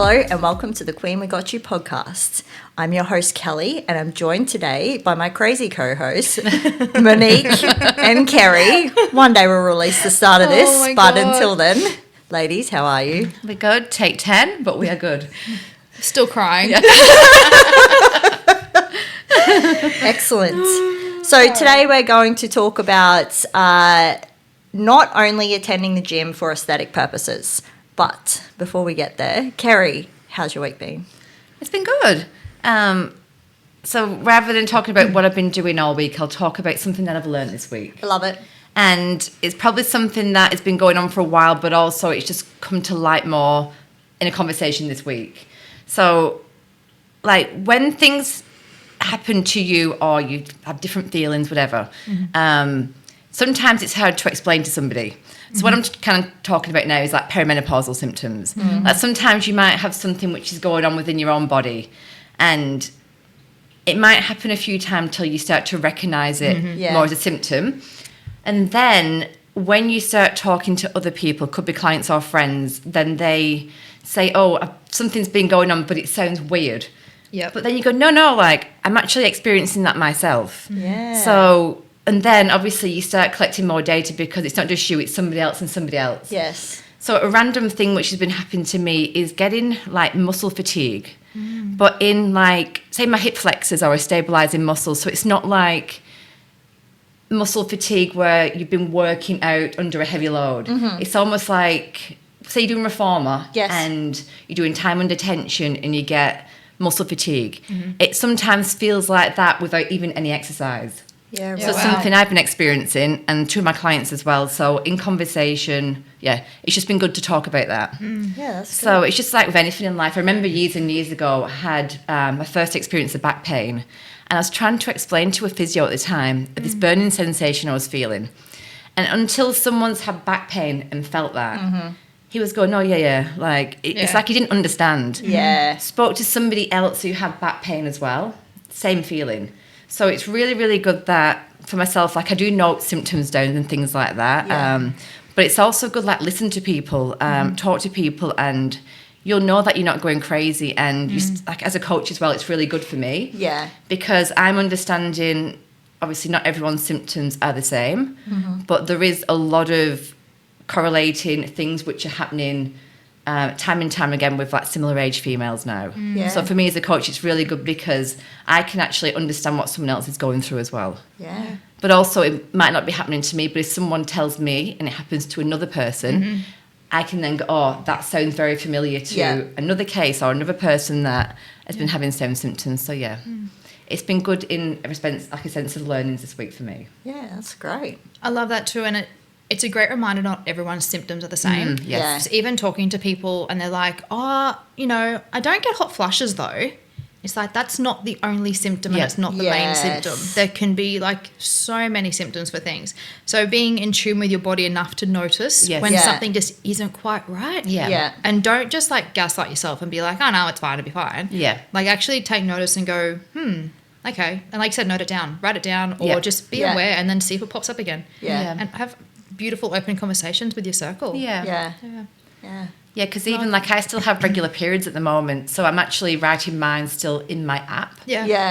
Hello and welcome to the Queen We Got You podcast. I'm your host Kelly and I'm joined today by my crazy co-hosts Monique and Kerry. One day we'll release the start of this, but until then, ladies, how are you? We're good. Take 10, but we are good. Still crying. Yeah. Excellent. So today we're going to talk about not only attending the gym for aesthetic purposes, but before we get there, Kerry, how's your week been? It's been good. So rather than talking about what I've been doing all week, I'll talk about something that I've learned this week. I love it. And it's probably something that has been going on for a while, but also it's just come to light more in a conversation this week. So, like, when things happen to you or you have different feelings, whatever, sometimes it's hard to explain to somebody. So what I'm kind of talking about now is like perimenopausal symptoms. Like sometimes you might have something which is going on within your own body, and it might happen a few times till you start to recognise it more as a symptom. And then when you start talking to other people, could be clients or friends, then they say, oh, something's been going on, but it sounds weird. Yeah. But then you go, no, like I'm actually experiencing that myself. Yeah. So... And then, obviously, you start collecting more data because it's not just you, it's somebody else and somebody else. Yes. So a random thing which has been happening to me is getting, like, muscle fatigue. But in, like, say my hip flexors are a stabilising muscle. So it's not like muscle fatigue where you've been working out under a heavy load. It's almost like, say you're doing reformer and you're doing time under tension and you get muscle fatigue. It sometimes feels like that without even any exercise. Yeah, right. So something I've been experiencing, and two of my clients as well. So in conversation, it's just been good to talk about that. Yeah, that's good. So it's just like with anything in life. I remember years and years ago, I had my first experience of back pain, and I was trying to explain to a physio at the time this burning sensation I was feeling. And until someone's had back pain and felt that, he was going, oh, like, it's like he didn't understand. Yeah. Spoke to somebody else who had back pain as well, same feeling. So it's really, really good that for myself, like I do note symptoms down and things like that. Yeah. But it's also good, like listen to people, talk to people, and you'll know that you're not going crazy. And you, like as a coach as well, it's really good for me. Yeah. Because I'm understanding, obviously not everyone's symptoms are the same, but there is a lot of correlating things which are happening time and time again with like similar age females now. Yeah. So for me as a coach, it's really good because I can actually understand what someone else is going through as well. Yeah. But also it might not be happening to me, but if someone tells me and it happens to another person, I can then go, oh, that sounds very familiar to another case or another person that has been having the same symptoms. So it's been good in a sense of learnings this week for me. Yeah, that's great. I love that too, and it's a great reminder not everyone's symptoms are the same. Yes. So even talking to people and they're like, oh, I don't get hot flushes though. It's like that's not the only symptom and it's not the main symptom. There can be like so many symptoms for things. So being in tune with your body enough to notice when something just isn't quite right. Yeah. And don't just like gaslight yourself and be like, oh no, it's fine, it'll be fine. Yeah. Like actually take notice and go, okay. And like you said, note it down, write it down, or just be aware and then see if it pops up again. Yeah. And have beautiful open conversations with your circle. Yeah. Yeah, because even like I still have regular periods at the moment, so I'm actually writing mine still in my app,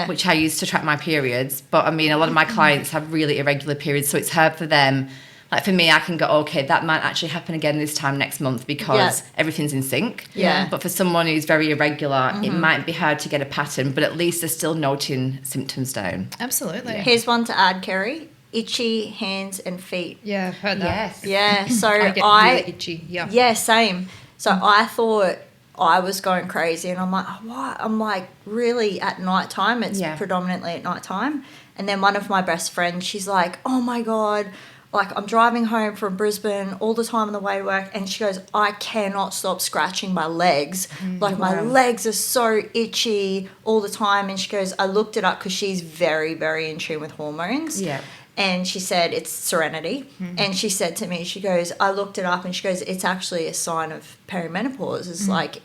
which I use to track my periods. But I mean, a lot of my clients have really irregular periods, so it's hard for them. Like for me, I can go, okay, that might actually happen again this time next month because everything's in sync. Yeah. But for someone who's very irregular, it might be hard to get a pattern, but at least they're still noting symptoms down. Absolutely. Here's one to add, Kerry. Itchy hands and feet. Yeah, I've heard that. Yes. Yeah, so I get really itchy. Yeah, same. So I thought I was going crazy and I'm like, oh, what? I'm like, really at night time? It's predominantly at night time. And then one of my best friends, she's like, oh my God, like I'm driving home from Brisbane all the time on the way to work, and she goes, I cannot stop scratching my legs. Like my legs are so itchy all the time. And she goes, I looked it up because she's very, very in tune with hormones. Yeah. And she said, it's Serenity. And she said to me, she goes, I looked it up and she goes, it's actually a sign of perimenopause. It's like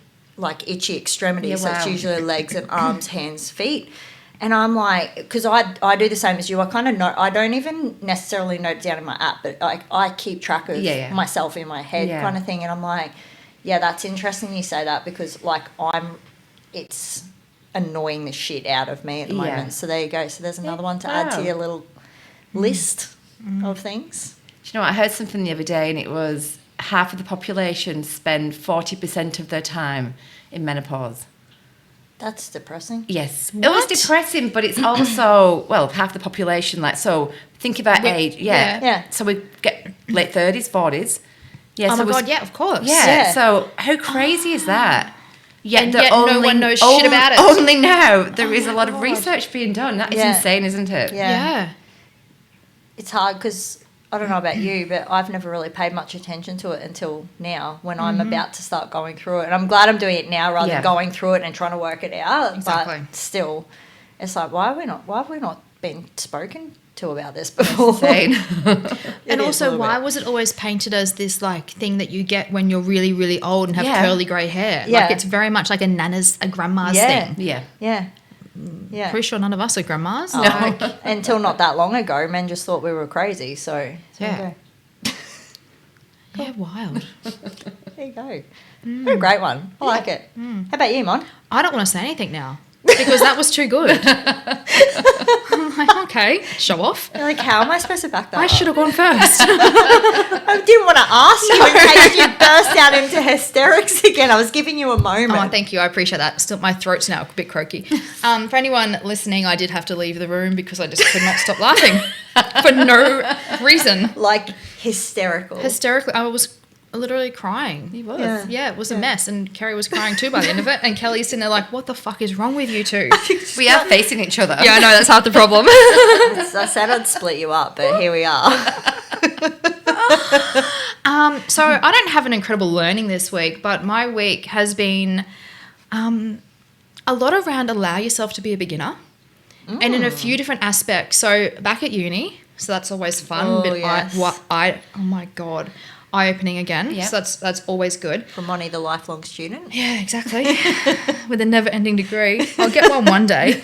itchy extremities. So it's usually legs and arms, hands, feet. And I'm like, because I do the same as you. I kind of know, I don't even necessarily note it down in my app, but I keep track of myself in my head kind of thing. And I'm like, Yeah, that's interesting you say that because, like, it's annoying the shit out of me at the moment. So there you go. So there's another one to add to your little list of things. Do you know what? I heard something the other day, and it was half of the population spend 40% of their time in menopause. That's depressing. Yes. What? It was depressing, but it's also, well, half the population. Like, so think about age. Yeah. So we get late 30s, 40s. Yeah, oh, so my God, yeah, of course. Yeah. So how crazy is that? Yet no one knows shit about it. Only now there is a lot of research being done. That is insane, isn't it? Yeah. It's hard because I don't know about you, but I've never really paid much attention to it until now when I'm about to start going through it. And I'm glad I'm doing it now rather than going through it and trying to work it out. Exactly. But still, it's like, why have we not been spoken to about this before? Insane. And also, why was it always painted as this like thing that you get when you're really, really old and have curly grey hair? Yeah. Like it's very much like a grandma's thing. Yeah. Yeah. Pretty sure none of us are grandmas. No. Until not that long ago, men just thought we were crazy. So yeah. Yeah, wild. There you go. What a great one. I like it. How about you, Mon? I don't want to say anything now because that was too good. I'm like, okay, show off. You're like, how am I supposed to back that I up? should have gone first. I didn't want to ask you in case you burst out into hysterics again. I was giving you a moment. Oh, thank you. I appreciate that. Still, my throat's now a bit croaky. For anyone listening, I did have to leave the room because I just could not stop laughing for no reason. Like hysterical. Hysterically. I was literally crying. He was. Yeah, it was a mess. And Kerry was crying too by the end of it. And Kelly's sitting there like, what the fuck is wrong with you two? We are facing each other. Yeah, I know. That's half the problem. I said I'd split you up, but here we are. So I don't have an incredible learning this week, but my week has been a lot around allow yourself to be a beginner and in a few different aspects. So back at uni, so that's always fun. Oh, but yes. oh my God, eye-opening again. Yep. So that's always good. From Monty, the lifelong student. Yeah, exactly. With a never-ending degree. I'll get one day.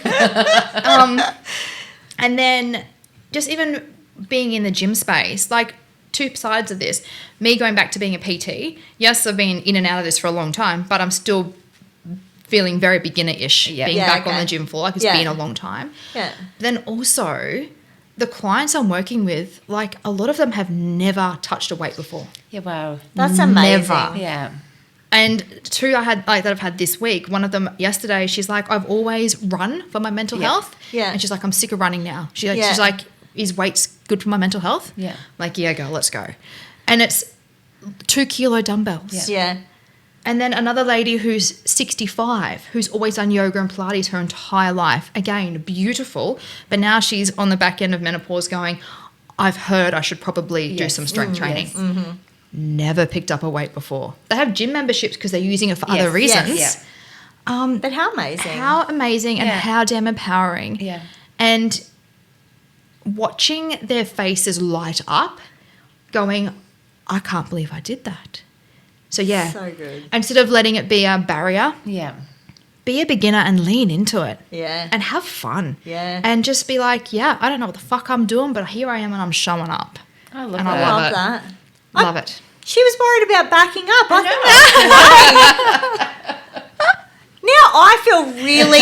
And then just even being in the gym space, like two sides of this. Me going back to being a PT. Yes, I've been in and out of this for a long time, but I'm still feeling very beginner-ish being back on the gym floor. Like it's been a long time. Yeah. Then also the clients I'm working with, like a lot of them have never touched a weight before. Yeah, wow. That's amazing. Never. Yeah. And two I had like that I've had this week. One of them yesterday, she's like, I've always run for my mental health. Yeah. And she's like, I'm sick of running now. She's like, is weights good for my mental health? Yeah. Like, yeah, girl, let's go. And it's 2 kilo dumbbells. Yeah. And then another lady who's 65, who's always done yoga and Pilates her entire life. Again, beautiful. But now she's on the back end of menopause going, I've heard I should probably do some strength training. Yes. Mm-hmm. Never picked up a weight before. They have gym memberships because they're using it for other reasons. Yes. But how amazing. How amazing and how damn empowering. Yeah. And watching their faces light up, going, I can't believe I did that. So, yeah. So good. Instead of letting it be a barrier, Yeah. be a beginner and lean into it. Yeah. And have fun. Yeah. And just be like, yeah, I don't know what the fuck I'm doing, but here I am and I'm showing up. I love And that. I love Love it. that. Love it. She was worried about backing up. I think now I feel really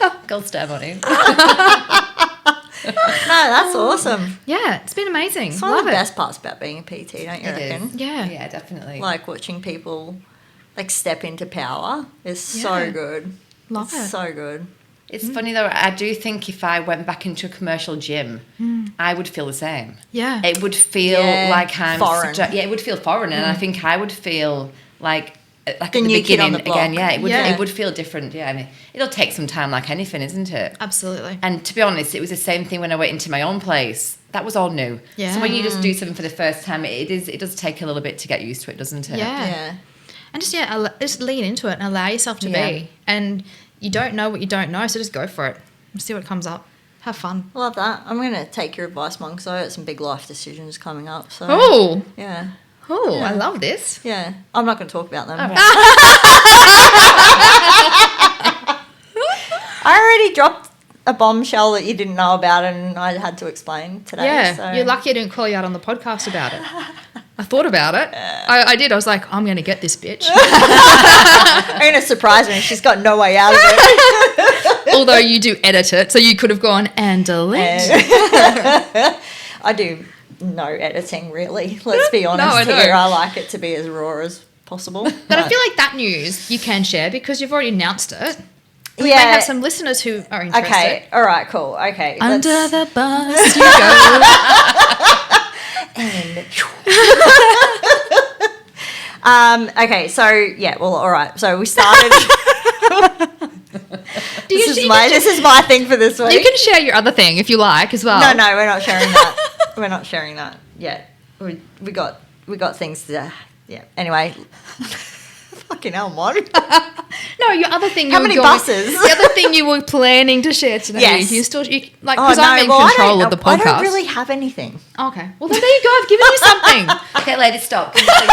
insufficient. Gold star money. No, that's awesome. Yeah, it's been amazing. It's one love of the it. best parts about being a PT, don't you reckon? Yeah. Yeah, definitely. Like watching people like step into power is so good. Love It's it. so good. It's funny though, I do think if I went back into a commercial gym, I would feel the same. Yeah. It would feel like I'm foreign. it would feel foreign, and I think I would feel like at the new kid on beginning the block. again. Yeah, Yeah. it would feel different. Yeah, I mean, it'll take some time, like anything, isn't it? Absolutely. And to be honest, it was the same thing when I went into my own place. That was all new. Yeah. So when you just do something for the first time, it does take a little bit to get used to it, doesn't it? Yeah. Yeah. And just lean into it and allow yourself to be. And you don't know what you don't know, so just go for it. See what comes up. Have fun. Love that. I'm going to take your advice, Mon, because I got some big life decisions coming up. So Oh, yeah. I love this. Yeah. I'm not going to talk about them. All right. I already dropped a bombshell that you didn't know about and I had to explain today. Yeah, so. You're lucky I didn't call you out on the podcast about it. I thought about it. I did. I was like, I'm going to get this bitch. I'm going to surprise her and she's got no way out of it. Although you do edit it, so you could have gone and delete. I do no editing, really. Let's be honest I know. here. I like it to be as raw as possible. But I feel like that news you can share because you've already announced it. We Yeah. may have some listeners who are interested. Okay, all right, cool. Okay. Under the bus you go. And okay, so yeah, well, all right. So we started. This is my thing for this week. You can share your other thing if you like as well. No, we're not sharing that. We're not sharing that yet. We got things to. Yeah. Anyway. Fucking hell, Mon. No, your other thing. How many buses? The other thing you were planning to share today. Yes. Because I'm in control of the podcast. I don't really have anything. Okay. Well, then there you go. I've given you something. Okay, ladies, stop. Can you please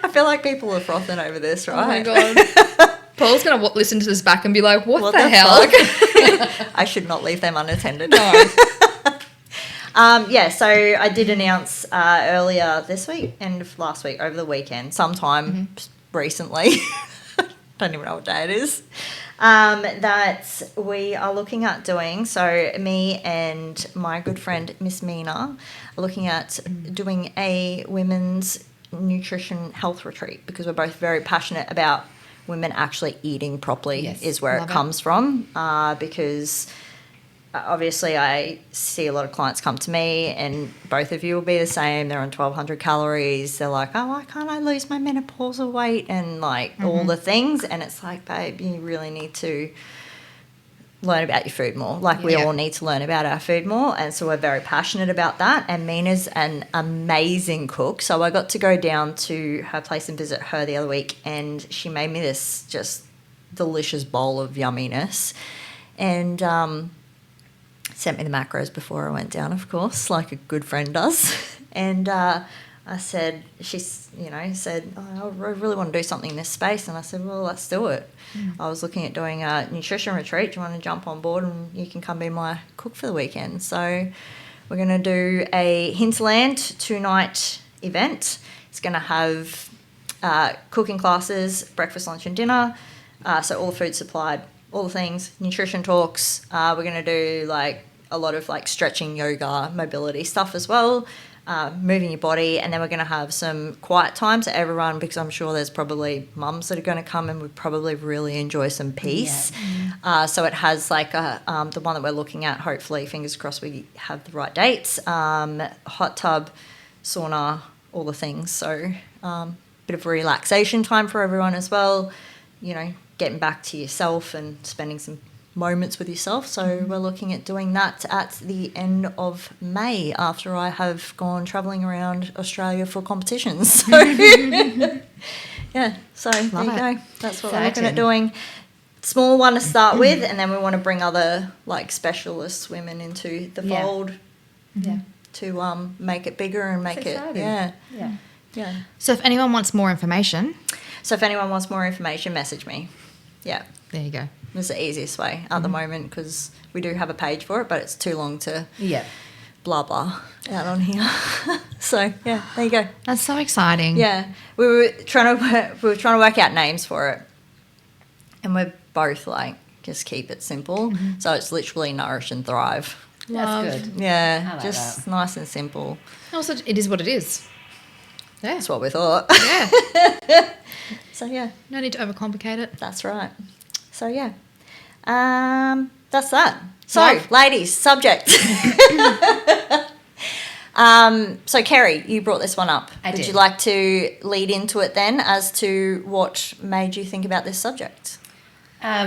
I feel like people are frothing over this, right? Oh my god. Paul's going to listen to this back and be like, what the hell? I should not leave them unattended. No. Yeah, so I did announce earlier this week, end of last week, over the weekend, sometime recently, don't even know what day it is, that we are looking at doing, so me and my good friend Miss Mina are looking at doing a women's nutrition health retreat because we're both very passionate about women actually eating properly. Yes, is where it comes from, because obviously I see a lot of clients come to me and both of you will be the same. They're on 1,200 calories. They're like, oh, why can't I lose my menopausal weight and like all the things? And it's like, babe, you really need to learn about your food more. Like we all need to learn about our food more. And so we're very passionate about that. And Mina's an amazing cook. So I got to go down to her place and visit her the other week and she made me this just delicious bowl of yumminess. And sent me the macros before I went down, of course, like a good friend does. And I said, said, oh, I really want to do something in this space. And I said, well, let's do it. I was looking at doing a nutrition retreat. Do you want to jump on board and you can come be my cook for the weekend? So we're going to do a Hinterland 2-night event. It's going to have cooking classes, breakfast, lunch and dinner. So all the food supplied, all the things, nutrition talks. We're going to do like a lot of like stretching, yoga, mobility stuff as well, moving your body. And then we're going to have some quiet times for everyone because I'm sure there's probably mums that are going to come and would probably really enjoy some peace. Yeah. So it has like the one that we're looking at, hopefully, fingers crossed we have the right dates, hot tub, sauna, all the things. So bit of relaxation time for everyone as well, getting back to yourself and spending some moments with yourself. So we're looking at doing that at the end of May after I have gone travelling around Australia for competitions. So yeah, so there you go. That's what we're looking at doing. Small one to start with, and then we want to bring other like specialist women into the fold to make it bigger and make it yeah. So if anyone wants more information, message me. Yeah. There you go. It's the easiest way at the moment because we do have a page for it, but it's too long to blah, blah out on here. So, yeah, there you go. That's so exciting. Yeah. We were trying to work out names for it. And we're both like, just keep it simple. So it's literally Nourish and Thrive. That's good. Yeah. Like just that. Nice and simple. Also, it is what it is. Yeah. That's what we thought. Yeah. So, yeah. No need to overcomplicate it. That's right. So, yeah. That's that. So, ladies, subject. So, Kerry, you brought this one up. I did. Would you like to lead into it then as to what made you think about this subject?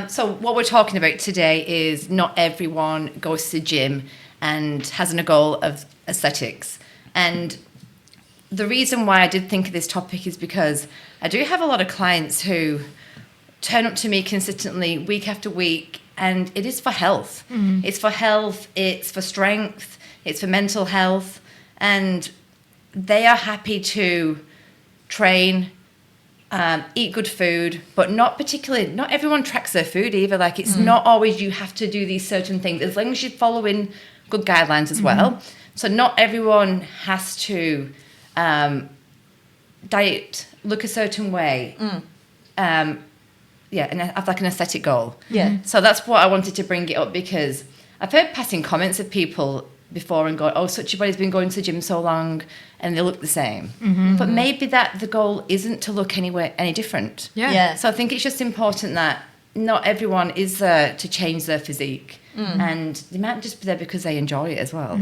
So what we're talking about today is not everyone goes to the gym and has a goal of aesthetics. And the reason why I did think of this topic is because I do have a lot of clients who turn up to me consistently week after week, and it is for health. It's for health, it's for strength, it's for mental health, and they are happy to train eat good food, but not everyone tracks their food either. Like, it's not always you have to do these certain things, as long as you're following good guidelines as well. So not everyone has to diet, look a certain way, and have like an aesthetic goal. Yeah. So that's what I wanted to bring it up, because I've heard passing comments of people before and go, oh, such a body's been going to the gym so long and they look the same. But maybe that the goal isn't to look any different. Yeah. So I think it's just important that not everyone is there to change their physique, and they might just be there because they enjoy it as well.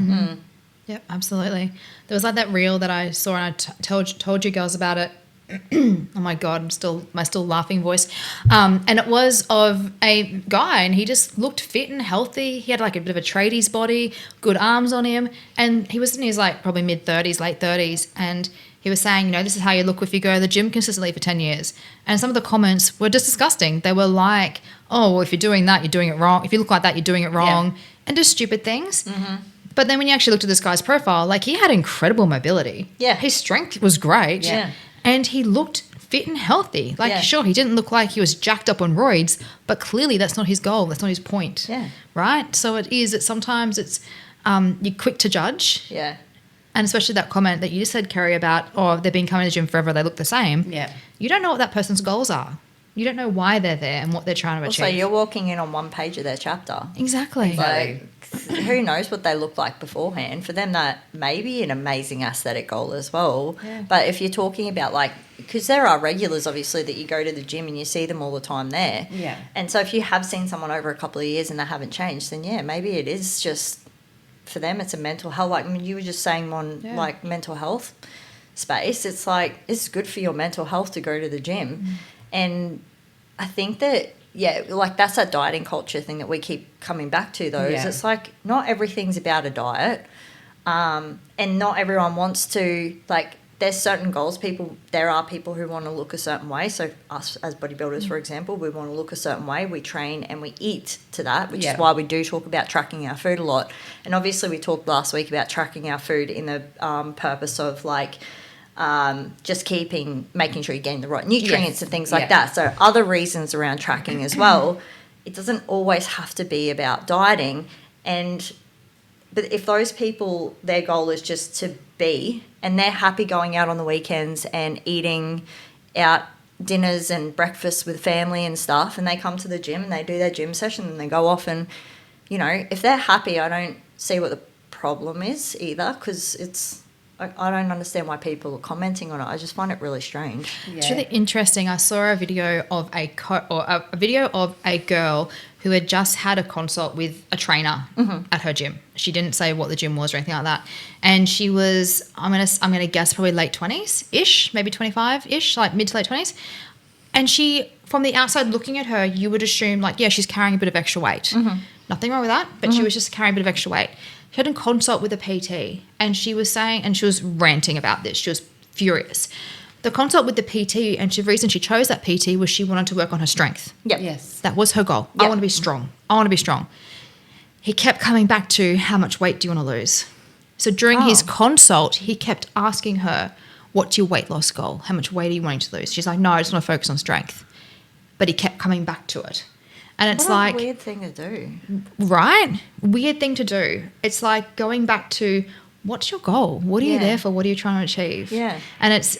Yep, absolutely. There was like that reel that I saw, and I told you girls about it. Oh my God, my still laughing voice. And it was of a guy, and he just looked fit and healthy. He had like a bit of a tradies body, good arms on him, and he was in his like probably mid-30s, late 30s, and he was saying, this is how you look if you go to the gym consistently for 10 years. And some of the comments were just disgusting. They were like, oh, well, if you're doing that, you're doing it wrong. If you look like that, you're doing it wrong. And just stupid things. But then when you actually looked at this guy's profile, like, he had incredible mobility. Yeah. His strength was great. Yeah. And he looked fit and healthy. Like, sure, he didn't look like he was jacked up on roids, but clearly that's not his goal. That's not his point. Yeah. Right? So sometimes it's you're quick to judge. Yeah. And especially that comment that you just said, Kerry, about, oh, they've been coming to the gym forever, they look the same. Yeah. You don't know what that person's goals are. You don't know why they're there and what they're trying to achieve. Also, you're walking in on one page of their chapter. Exactly. Like, who knows what they look like beforehand? For them, that may be an amazing aesthetic goal as well. Yeah. But if you're talking about, like, because there are regulars, obviously, that you go to the gym and you see them all the time there. Yeah. And so if you have seen someone over a couple of years and they haven't changed, then, yeah, maybe it is just, for them, it's a mental health. Like, I mean, you were just saying on, like, mental health space, it's like, it's good for your mental health to go to the gym. And I think that, like, that's that dieting culture thing that we keep coming back to, though, is it's like, not everything's about a diet, and not everyone wants to, like, there's certain goals. There are people who want to look a certain way. So us as bodybuilders, for example, we want to look a certain way. We train and we eat to that, which is why we do talk about tracking our food a lot. And obviously we talked last week about tracking our food in the purpose of, like, just making sure you're getting the right nutrients and things like that. So other reasons around tracking as well. It doesn't always have to be about dieting. But if those people, their goal is just to be, and they're happy going out on the weekends and eating out dinners and breakfasts with family and stuff, and they come to the gym and they do their gym session and they go off, and, if they're happy, I don't see what the problem is either, because I don't understand why people are commenting on it. I just find it really strange. Yeah. It's really interesting. I saw a video of a video of a girl who had just had a consult with a trainer at her gym. She didn't say what the gym was or anything like that. And she was, I'm gonna guess, probably late 20s-ish, maybe 25-ish, like mid to late 20s. And she, from the outside looking at her, you would assume, like, she's carrying a bit of extra weight. Nothing wrong with that, but she was just carrying a bit of extra weight. She had a consult with a PT, and she was saying, and she was ranting about this. She was furious. The consult with the PT, and the reason she chose that PT was she wanted to work on her strength. Yep. Yes. That was her goal. Yep. I want to be strong. I want to be strong. He kept coming back to, how much weight do you want to lose? So during his consult, he kept asking her, what's your weight loss goal? How much weight are you wanting to lose? She's like, no, I just want to focus on strength. But he kept coming back to it. And it's what a weird thing to do. Right? Weird thing to do. It's like going back to, what's your goal? What are you there for? What are you trying to achieve? Yeah. And it's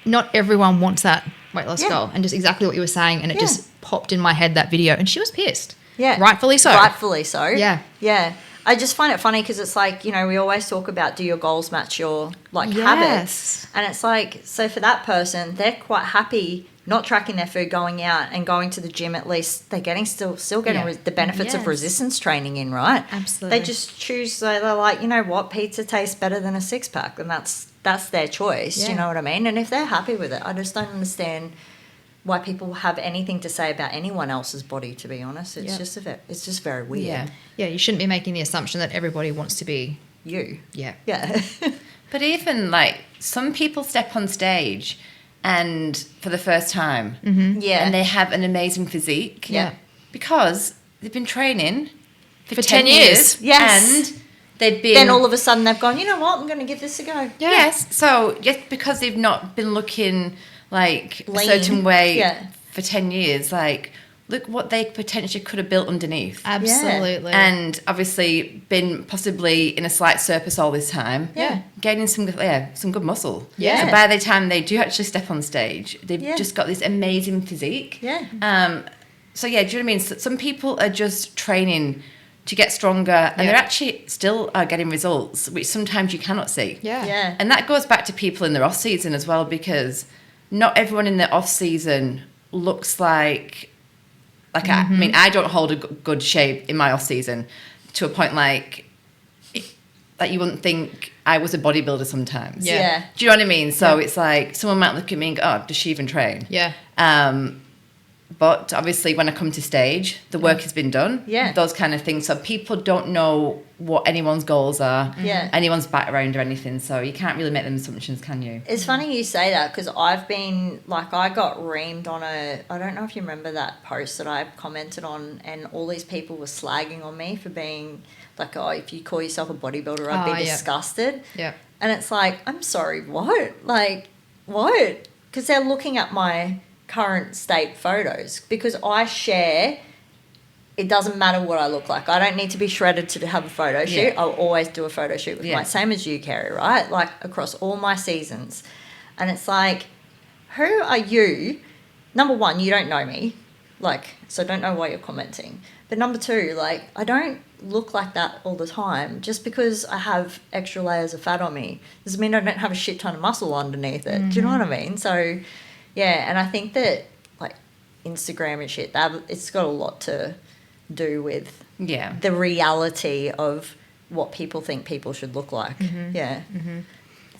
not everyone wants that weight loss goal. And just exactly what you were saying. And it just popped in my head, that video. And she was pissed. Yeah. Rightfully so. Rightfully so. Yeah. Yeah. I just find it funny because it's like, we always talk about, do your goals match your, habits? And it's like, so for that person, they're quite happy not tracking their food, going out and going to the gym. At least they're getting still getting the benefits of resistance training in, right? Absolutely. They just choose, they're like, you know what, pizza tastes better than a six-pack, and that's their choice, you know what I mean? And if they're happy with it, I just don't understand why people have anything to say about anyone else's body, to be honest. It's just very weird. Yeah, you shouldn't be making the assumption that everybody wants to be you. Yeah. Yeah. But even, like, some people step on stage and for the first time, and they have an amazing physique, because they've been training for 10 years, and they've been. Then all of a sudden they've gone, you know what? I'm going to give this a go. Yes. So just because they've not been looking like Lean. a certain way Yeah. for 10 years, like look what they potentially could have built underneath. Absolutely. And obviously been possibly in a slight surplus all this time. Yeah. Gaining some good muscle. Yeah. So by the time they do actually step on stage, they've Yeah. just got this amazing physique. Yeah. So yeah, do you know what I mean? So some people are just training to get stronger, and they're actually still getting results, which sometimes you cannot see. Yeah. Yeah. And that goes back to people in their off season as well, because not everyone in their off season looks like I mean, I don't hold a good shape in my off season to a point like you wouldn't think I was a bodybuilder sometimes. Yeah. Do you know what I mean? So it's like someone might look at me and go, "Oh, does she even train?" Yeah. But obviously, when I come to stage, the work has been done. Yeah. Those kind of things. So people don't know what anyone's goals are, anyone's background or anything. So you can't really make them assumptions, can you? It's funny you say that because I've been, like, I got reamed on I don't know if you remember that post that I commented on, and all these people were slagging on me for being like, oh, if you call yourself a bodybuilder, I'd be disgusted. Yeah. And it's like, I'm sorry, what? Like, what? Because they're looking at my current state photos, because I share, it doesn't matter what I look like. I don't need to be shredded to have a photo shoot. I'll always do a photo shoot with my, same as you, Kerry, right? Like across all my seasons. And it's like, who are you? Number one, you don't know me. Like, so don't know why you're commenting. But number two, like, I don't look like that all the time. Just because I have extra layers of fat on me doesn't mean I don't have a shit ton of muscle underneath it. Do you know what I mean? So, yeah, and I think that, like, Instagram and shit, it's got a lot to do with the reality of what people think people should look like. Yeah.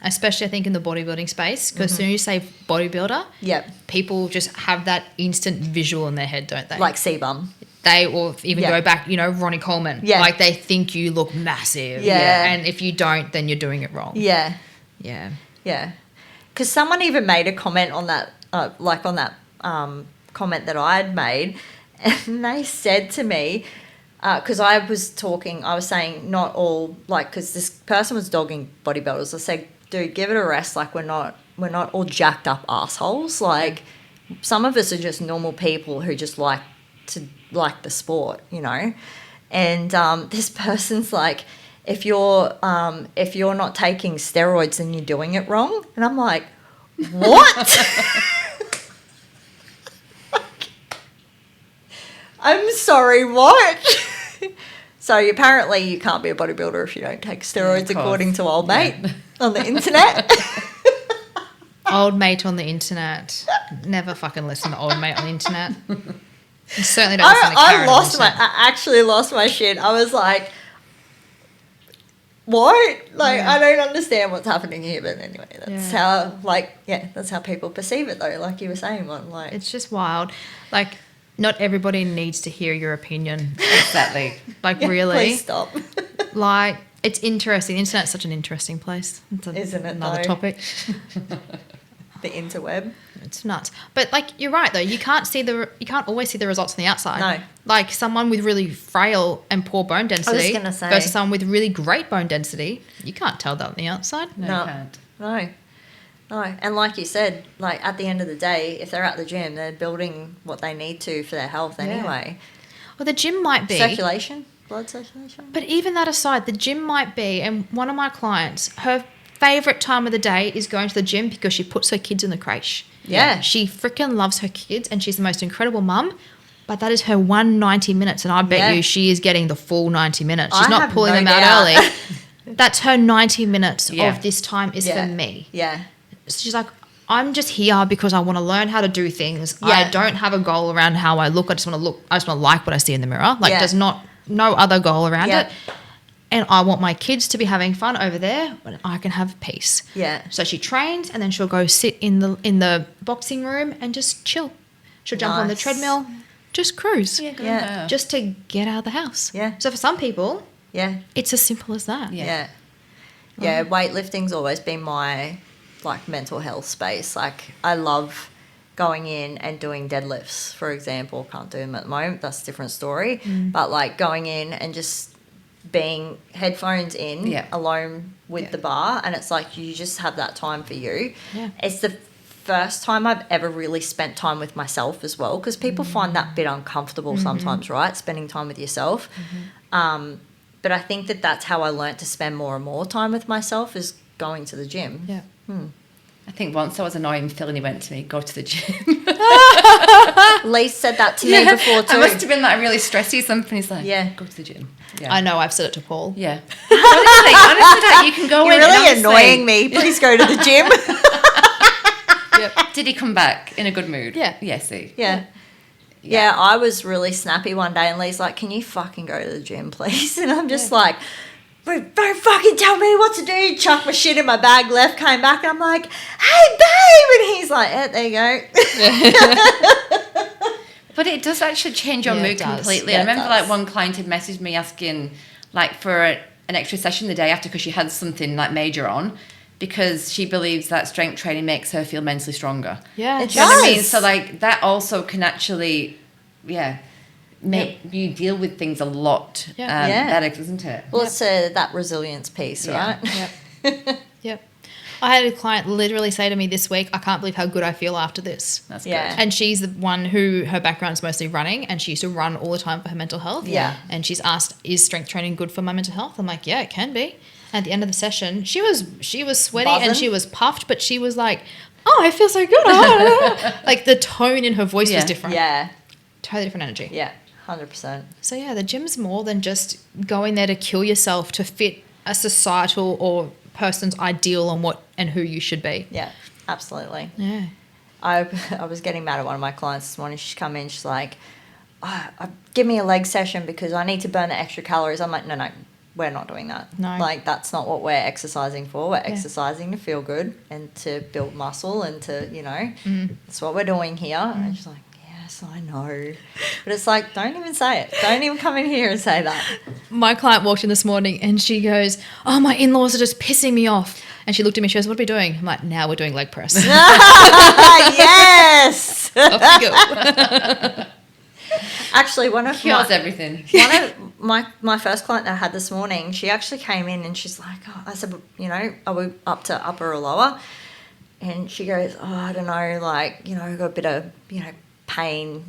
Especially, I think, in the bodybuilding space, because as soon as you say bodybuilder, people just have that instant visual in their head, don't they? Like C-bum. They, or even go back, you know, Ronnie Coleman. Yeah. Like, they think you look massive. Yeah. And if you don't, then you're doing it wrong. Yeah. Yeah. Yeah. Because someone even made a comment on that, comment that I had made, and they said to me, because I was saying not all, like, because this person was dogging bodybuilders. I said, dude, give it a rest. Like, we're not all jacked up assholes. Like, some of us are just normal people who just like the sport, you know. And this person's like, if you're not taking steroids, then you're doing it wrong. And I'm like, what? I'm sorry, what? So apparently you can't be a bodybuilder if you don't take steroids, according to old mate on the internet. Old mate on the internet. Never fucking listen to old mate on the internet. You certainly don't listen to Karen I actually lost my shit. I was like, what? Like, I don't understand what's happening here. But anyway, that's that's how people perceive it, though. Like you were saying, like, it's just wild. Like, not everybody needs to hear your opinion. Exactly. Like, really. Please stop. Like, it's interesting. The internet's such an interesting place. Isn't it, another though? topic. The interweb. It's nuts. But, like, you're right, though. You can't always see the results on the outside. No. Like, someone with really frail and poor bone density I was gonna say. goes to someone with really great bone density. You can't tell that on the outside. No, you can't. No. And like you said, like, at the end of the day, if they're at the gym, they're building what they need to for their health anyway. Well, the gym might be. Circulation, blood circulation. But even that aside, the gym might be, and one of my clients, her favourite time of the day is going to the gym because she puts her kids in the creche. Yeah. She freaking loves her kids and she's the most incredible mum. But that is her 90 minutes, and I bet you she is getting the full 90 minutes. She's not pulling them out early. That's her 90 minutes of this time is for me. Yeah. She's like, I'm just here because I want to learn how to do things. I don't have a goal around how I look. I just want to like what I see in the mirror. Like, there's no other goal around it. And I want my kids to be having fun over there, but I can have peace. Yeah. So she trains, and then she'll go sit in the boxing room and just chill. She'll jump on the treadmill, just cruise. Yeah. Just to get out of the house. Yeah. So for some people, Yeah. it's as simple as that. Yeah. Yeah, weightlifting's always been my, like, mental health space. Like, I love going in and doing deadlifts, for example. Can't do them at the moment. That's a different story. But, like, going in and just being headphones in alone with the bar, and it's like you just have that time for you. Yeah. It's the first time I've ever really spent time with myself as well, because people find that a bit uncomfortable sometimes, right? Spending time with yourself. But I think that's how I learnt to spend more and more time with myself, is going to the gym. Yeah. I think once I was annoying Phil and he went to me, go to the gym. Lee said that to me before too. I must have been like really stressy or something. He's like, go to the gym. Yeah. I know, I've said it to Paul. Yeah. honestly, you can go You're in. really annoying me. Please go to the gym. Yep. Did he come back in a good mood? Yeah. Yes, he. Yeah, I was really snappy one day and Lee's like, can you fucking go to the gym, please? And I'm just like, don't fucking tell me what to do. Chuck my shit in my bag, left, came back, and I'm like, hey, babe. And he's like, there you go. But it does actually change your mood completely. Yeah, I remember like one client had messaged me asking like for an extra session the day after because she had something like major on, because she believes that strength training makes her feel mentally stronger. Yeah. It Do you know what I mean? does. So like that also can actually, make you deal with things a lot better, isn't it? Well, it's that resilience piece, right? Yep. I had a client literally say to me this week, I can't believe how good I feel after this. That's Yeah. good. And she's the one who, her background is mostly running, and she used to run all the time for her mental health. Yeah. And she's asked, is strength training good for my mental health? I'm like, yeah, it can be. At the end of the session, she was sweaty Buzzing. and she was puffed, but she was like, oh, I feel so good. Like the tone in her voice was different. Yeah. Totally different energy. Yeah. 100%. So yeah, the gym's more than just going there to kill yourself to fit a societal or person's ideal on what and who you should be. Yeah, absolutely. Yeah. I was getting mad at one of my clients this morning. She's come in, she's like, give me a leg session because I need to burn the extra calories. I'm like, no, we're not doing that. No. Like, that's not what we're exercising for. We're exercising to feel good and to build muscle and to, that's what we're doing here. And she's like, yes, I know. But it's like, don't even say it. Don't even come in here and say that. My client walked in this morning and she goes, oh, my in-laws are just pissing me off. And she looked at me, she goes, what are we doing? I'm like, now we're doing leg press. Yes. Off you go. Actually, everything. One of my first client that I had this morning, she actually came in and she's like, I said, are we up to upper or lower? And she goes, I don't know, like, got a bit of, pain,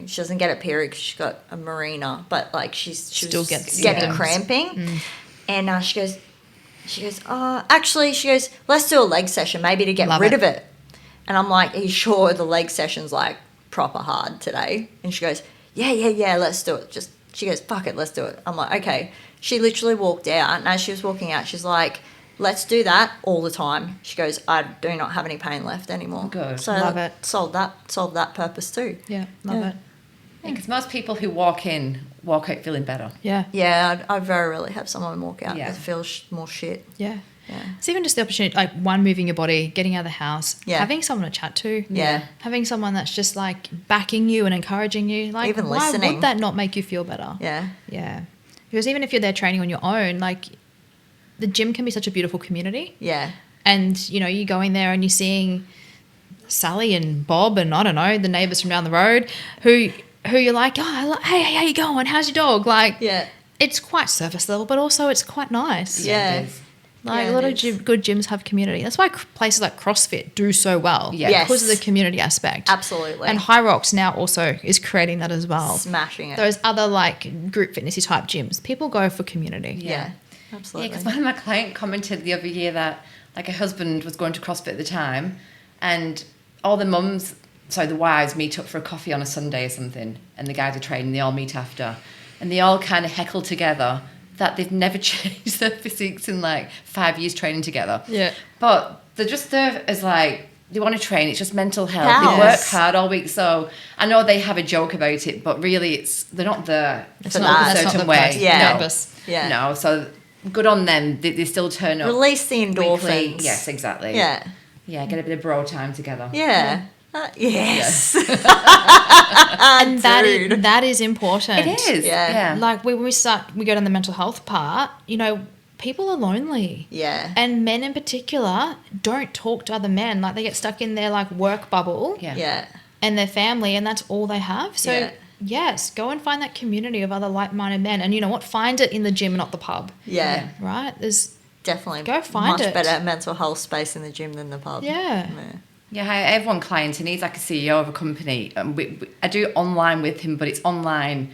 she doesn't get it period because she's got a marina, but like she Still was gets getting symptoms. cramping. And she goes, actually, she goes, let's do a leg session maybe to get rid of it. And I'm like, are you sure the leg session's like proper hard today? And she goes, yeah, let's do it. She goes, fuck it, let's do it. I'm like, okay. She literally walked out, and as she was walking out, she's like, let's do that all the time. She goes, I do not have any pain left anymore. Good. So Love it. Solved that purpose too. Yeah, love it. Because most people who walk out feeling better. Yeah. Yeah, I very rarely have someone walk out Yeah. that feels more shit. Yeah. Yeah. It's even just the opportunity, like one, moving your body, getting out of the house, Yeah. having someone to chat to. Yeah. Having someone that's just like backing you and encouraging you. Like, Even why listening. would that not make you feel better? Yeah. Yeah. Because even if you're there training on your own, like the gym can be such a beautiful community. Yeah. And, you go in there and you're seeing Sally and Bob and I don't know, the neighbours from down the road who you're like, hey, how you going? How's your dog? Like, Yeah. it's quite surface level, but also it's quite nice. Yeah. It is. Like Yeah, a lot it of good gyms have community. That's why places like CrossFit do so well. Yeah. Yes. Because of the community aspect. Absolutely. And High Rocks now also is creating that as well. Smashing it. Those other like group fitnessy type gyms, people go for community. Yeah. Yeah, Absolutely. because one of my clients commented the other year that like her husband was going to CrossFit at the time, and all the the wives meet up for a coffee on a Sunday or something, and the guys are training, they all meet after, and they all kind of heckle together that they've never changed their physiques in like 5 years training together. Yeah. But they're just there as like, they want to train, it's just mental health. Yes. They work hard all week, so I know they have a joke about it, but really they're not there. It's For not that. a That's not certain the way. Yeah. purpose. Yeah. No, so good on them. They still turn up. Release the endorphins. Weekly. Yes, exactly. Yeah. Yeah, get a bit of bro time together. Yeah. Yes. And Dude. that is important. It is. Yeah. Yeah. Like when we go down the mental health part, people are lonely. Yeah. And men in particular don't talk to other men. Like they get stuck in their like work bubble Yeah. Yeah. and their family, and that's all they have. So Yeah. yes, go and find that community of other like-minded men. And you know what? Find it in the gym, not the pub. Yeah. Right? There's Definitely. Go find much it. better mental health space in the gym than the pub. Yeah. Yeah, I have one client and he's like a CEO of a company. And I do online with him, but it's online.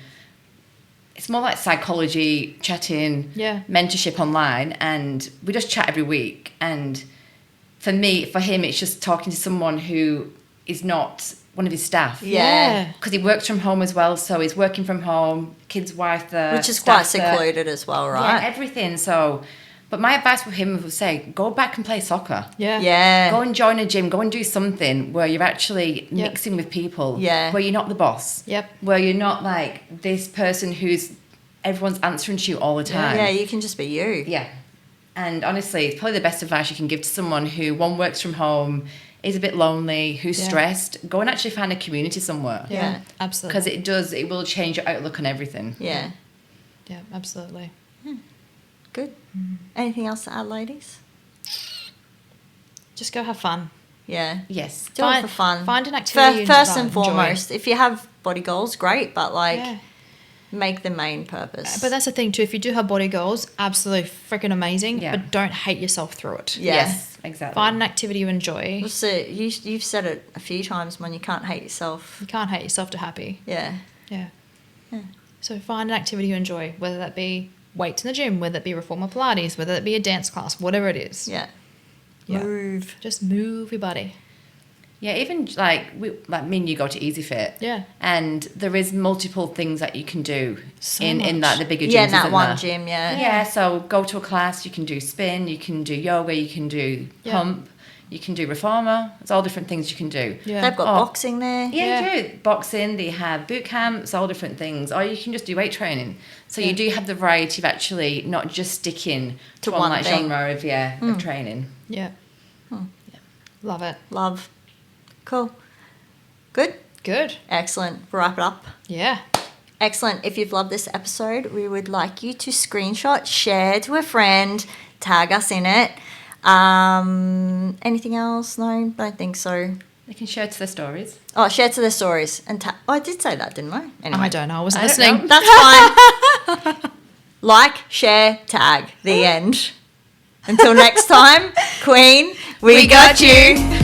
It's more like psychology, chatting, mentorship online. And we just chat every week. And for him, it's just talking to someone who is not one of his staff. Yeah. Because he works from home as well. So he's working from home, kid's wife there. Which is quite secluded as well, right? Yeah, everything. So... But my advice for him would say, go back and play soccer. Yeah. Go and join a gym. Go and do something where you're actually mixing with people. Yeah. Where you're not the boss. Yep. Where you're not like this person who's everyone's answering to you all the time. Yeah, you can just be you. Yeah. And honestly, it's probably the best advice you can give to someone who, one, works from home, is a bit lonely, who's stressed. Go and actually find a community somewhere. Yeah, absolutely. Because it will change your outlook on everything. Yeah. Yeah, absolutely. Good. Anything else to add, ladies? Just go have fun. Yeah. Yes. Do it for fun. Find an activity. First and foremost, if you have body goals, great, but Yeah. make the main purpose. But that's the thing too. If you do have body goals, absolutely freaking amazing. Yeah. But don't hate yourself through it. Yeah. Yes, exactly. Find an activity you enjoy. So you've said it a few times, when you can't hate yourself. You can't hate yourself to happy. Yeah. Yeah. So find an activity you enjoy, whether that be weights in the gym, whether it be reformer Pilates, whether it be a dance class, whatever it is. Yeah. Yeah. Move. Just move your body. Yeah, even like me and you go to Easy Fit. Yeah. And there is multiple things that you can do in much. like the bigger gyms. Yeah, in that isn't one there? gym, yeah. Yeah, so go to a class, you can do spin, you can do yoga, you can do pump, you can do reformer. It's all different things you can do. Yeah. They've got boxing there. Yeah, you do. Boxing, they have boot camps, all different things. Or you can just do weight training. So you do have the variety of actually not just sticking to one like thing. genre of training. Yeah. Hmm. Yeah. Love it. Love. Cool. Good? Good. Excellent. Wrap it up. Yeah. Excellent. If you've loved this episode, we would like you to screenshot, share to a friend, tag us in it. Anything else? No, don't think so. They can share to their stories. Oh, share to their stories. And I did say that, didn't I? Anyway. I don't know. I wasn't I don't listening. know. That's fine. Like, share, tag. The end. Until next time, Queen, we got you.